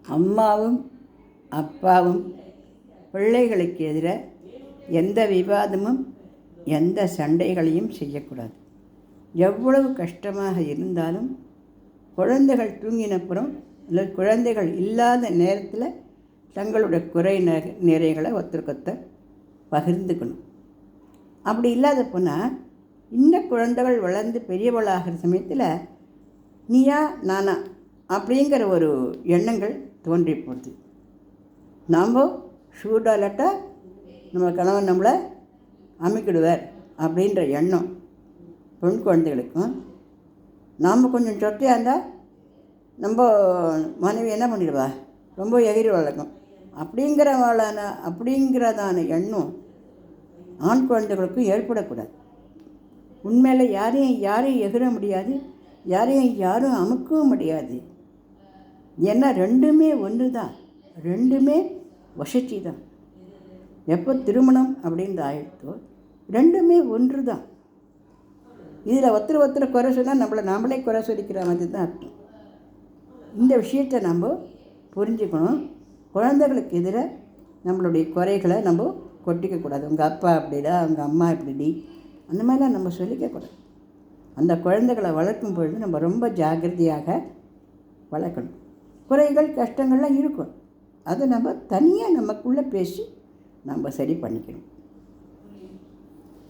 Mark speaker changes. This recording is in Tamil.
Speaker 1: அம்மாவும் அப்பாவும் பிள்ளைகளுக்கு எதிராக எந்த விவாதமும் எந்த சண்டைகளையும் செய்யக்கூடாது. எவ்வளவு கஷ்டமாக இருந்தாலும் குழந்தைகள் தூங்கினப்புறம் இல்லை குழந்தைகள் இல்லாத நேரத்தில் தங்களுடைய குறை நிறைகளை ஒருத்தருக்கொருத்தர் பகிர்ந்துக்கணும். அப்படி இல்லாத போனால் இந்த குழந்தைகள் வளர்ந்து பெரியவளாகிற சமயத்தில் நீயா நானா அப்படிங்கிற ஒரு எண்ணங்கள் தோன்றி போகுது. நாம் ஷூடாலட்டா நம்ம கணவன் நம்மளை அமைக்கிடுவார் அப்படின்ற எண்ணம் பெண் குழந்தைகளுக்கும், நாம் கொஞ்சம் சொட்டையாக இருந்தால் நம்ம மனைவி என்ன பண்ணிடுவா, ரொம்ப எகிரி வளர்க்கும் அப்படிங்கிறதான எண்ணம் ஆண் குழந்தைகளுக்கும் ஏற்படக்கூடாது. உண்மையில் யாரையும் எகிர முடியாது, யாரும் அமுக்கவும் முடியாது. ஏன்னா ரெண்டுமே ஒன்று தான், ரெண்டுமே வசதி தான். எப்போ திருமணம் அப்படின்னு ஆயிடுத்தோ ரெண்டுமே ஒன்று தான். இதில் ஒருத்தர் குறை சொன்னால் நம்மளே குறை சொல்லிக்கிற மாதிரி தான் அர்த்தம். இந்த விஷயத்தை நம்ம புரிஞ்சுக்கணும். குழந்தைகளுக்கு எதிராக நம்மளுடைய குறைகளை நம்ம கொட்டிக்கக்கூடாது. உங்கள் அப்பா அப்படிடா, அவங்க அம்மா இப்படி, அந்த மாதிரிலாம் நம்ம சொல்லிக்கக்கூடாது. அந்த குழந்தைகளை வளர்க்கும் பொழுது நம்ம ரொம்ப ஜாக்கிரதையாக வளர்க்கணும். குறைகள் கஷ்டங்கள்லாம் இருக்கும், அதை நம்ம தனியாக நமக்குள்ளே பேசி நம்ம சரி பண்ணிக்கணும்.